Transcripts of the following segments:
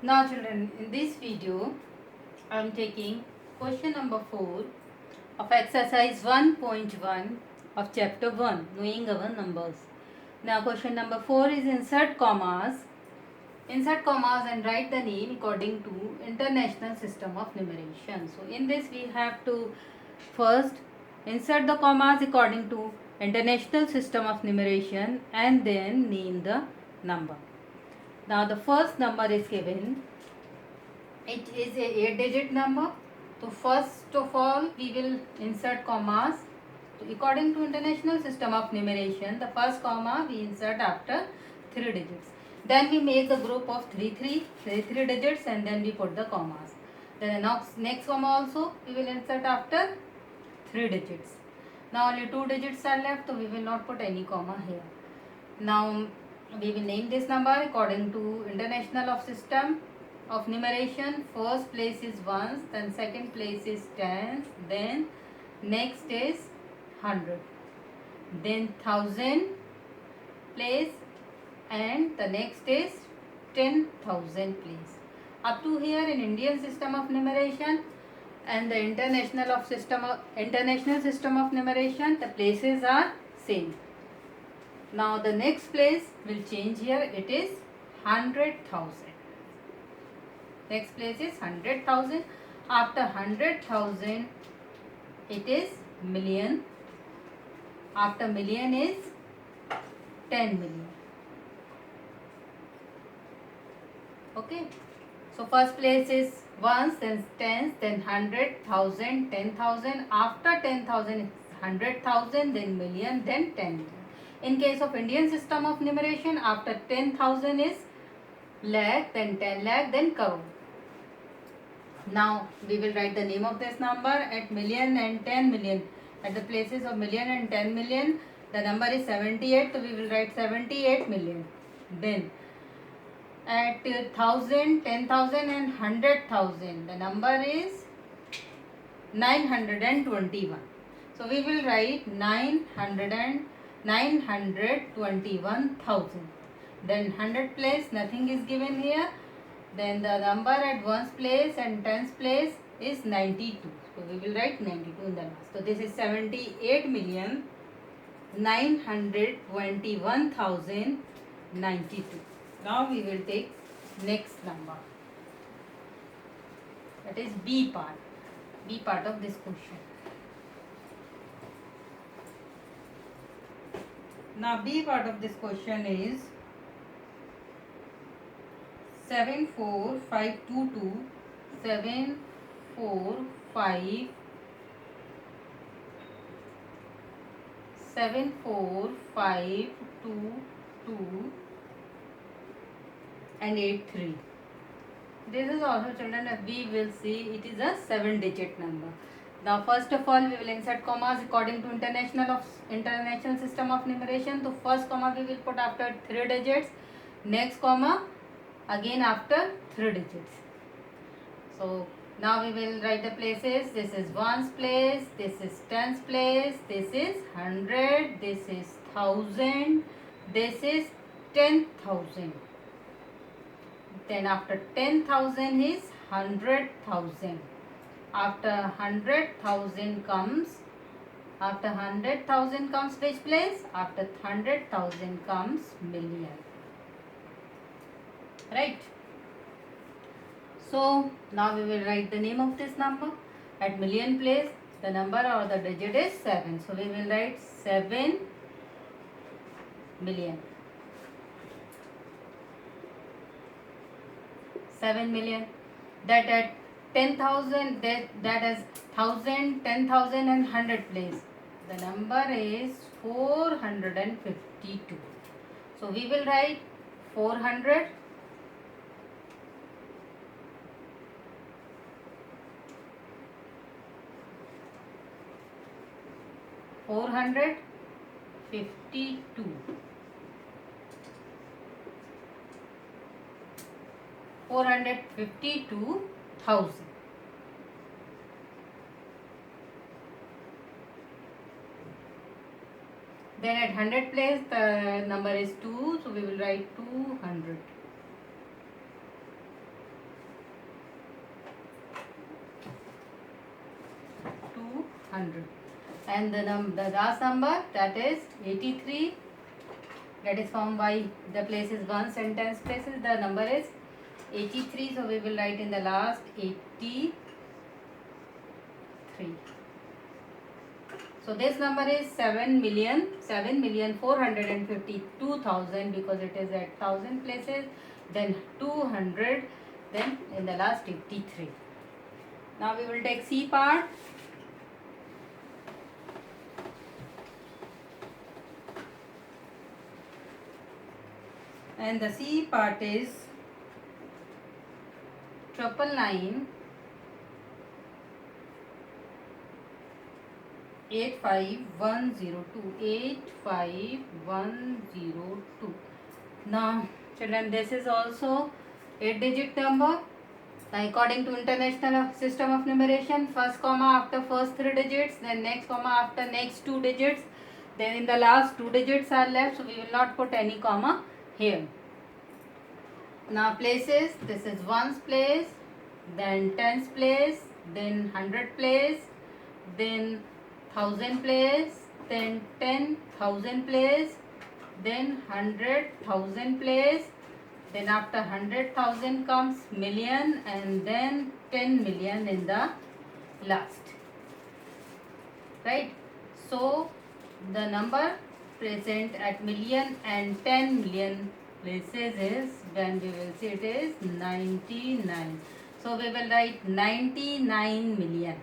Now children, in this video I am taking question number 4 of exercise 1.1 of chapter 1, knowing our numbers. Now question number 4 is insert commas. Insert commas and write the name according to International System of Numeration. So in this we have to first insert the commas according to International System of Numeration and then name the number. Now the first number is given. It is a 8-digit number. So first of all we will insert commas. So according to International System of Numeration, the first comma we insert after 3 digits. Then we make the group of 3 digits and then we put the commas. Then the next comma also we will insert after 3 digits. Now only 2 digits are left, so we will not put any comma here. Now we will name this number according to International of System of Numeration. First place is ones, then second place is tens, then next is 100, then 1000 place, and the next is 10,000 place. Up to here in Indian System of Numeration and the International System of Numeration, the places are same. Now the next place will change here. It is 100,000. Next place is 100,000. After 100,000, it is million. After million is 10 million. Okay. So first place is ones, then tens, then 100,000, 10,000. After 10,000 is 100,000, then million, then 10 million. In case of Indian System of Numeration, after 10,000 is lakh, then 10 lakh, then crore. Now we will write the name of this number at million and 10 million. At the places of million and 10 million, the number is 78, so we will write 78 million. Then at 1000, 10,000 and 100,000, the number is 921. So we will write 921,000. Then 100 place, nothing is given here. Then the number at ones place and tens place is 92. So we will write 92 in the last. So this is 78,921,092. Now we will take next number. That is B part. B part of this question. Now B part of this question is 74522 745 74522 and 83. This is also children, we will see it is a 7-digit number. Now first of all we will insert commas according to International System of Numeration. So first comma we will put after 3 digits, next comma again after 3 digits. So now we will write the places. This is ones place, this is tens place, this is 100, this is 1000, this is 10,000. Then after 10,000 is 100,000. After 100,000 comes, which place? After 100,000 comes million. Right? So now we will write the name of this number. At million place, the number or the digit is 7. So we will write 7 million. 7 million. That at 10,000, that is 1,000, 10,000 and 100 place. The number is 452. So we will write 400. 452. 452,000. Then at 100 place the number is 2, so we will write 200. 100. And the last number, that is 83, that is formed by the places ones and tens places. The number is 83, so we will write in the last 83. So this number is 7,452,000 because it is at 1000 places, then 200, then in the last 83. Now we will take C part. And the C part is 999 85102 85102. Now children, this is also 8-digit number. According to International System of Numeration, first comma after first 3 digits, then next comma after next 2 digits, then in the last 2 digits are left, so we will not put any comma here. Now places, this is ones place, then tens place, then 100 place, then 1000 place, then 10,000 place, then 100,000 place, then after 100,000 comes million, and then 10 million in the last, right? So the number present at million and 10 million places is, when we will see, it is 99. So we will write 99 million.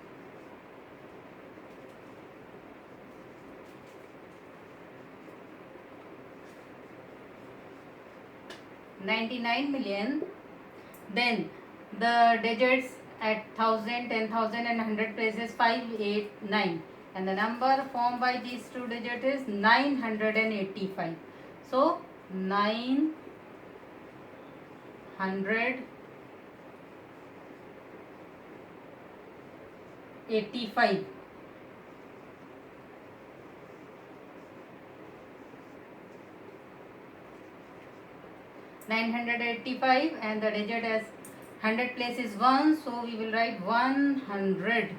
Then the digits at 1000, 10,000 and 100 places 5, 8, 9, and the number formed by these two digits is 985. So 985. And the digit as 100 place is 1, so we will write 100.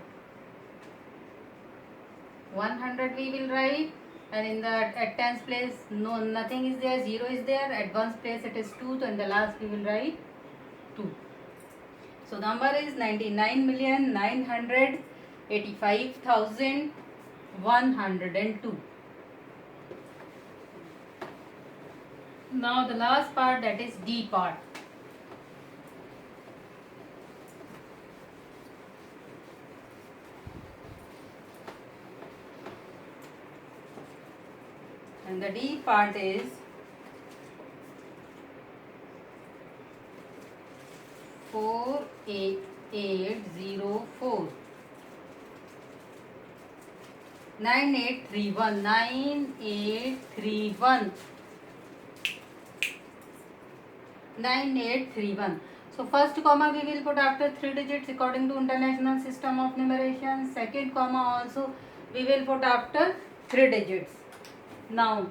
100 we will write, and in the at tens place nothing is there, 0 is there. At ones place it is 2, so in the last we will write 2. So number is 99,985,102. Now the last part, that is D part. And the D part is 48804 9831 9831 9831. So first comma we will put after 3 digits according to International System of Numeration. Second comma also we will put after 3 digits. Now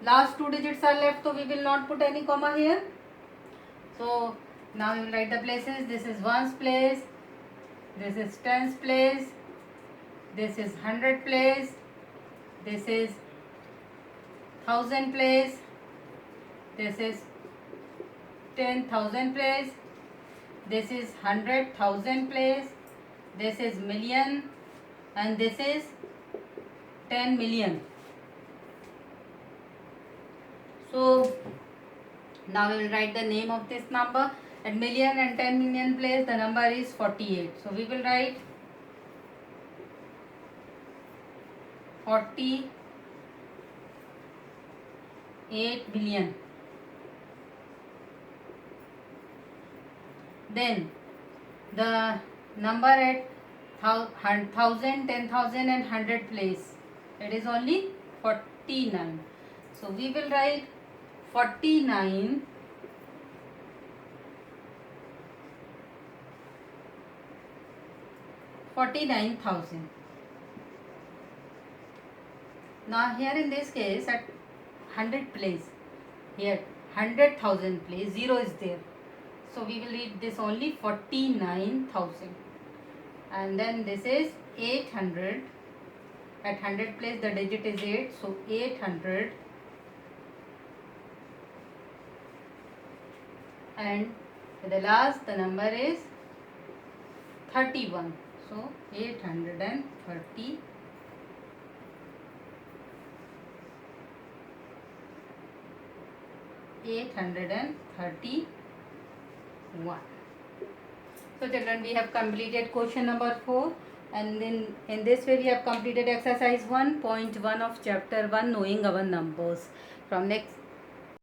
last 2 digits are left, so we will not put any comma here. So now we will write the places. This is ones place, this is tens place, this is 100 place, this is 1000 place, this is 10,000 place, this is 100,000 place, this is million, and this is 10 million. So now we will write the name of this number. At million and 10 million place the number is 48. So we will write 48 billion. Then the number at 1000, 10,000 and 100 place, it is only 49. So we will write 49 49,000. Now here in this case at 100 place, here 100,000 place, 0 is there. So we will read this only 49,000. And then this is 800. At 100 place the digit is 8, so 800, and at the last the number is 31, so 830. 831. So children, we have completed question number 4, and then in this way we have completed exercise 1.1 of chapter 1, knowing our numbers. From next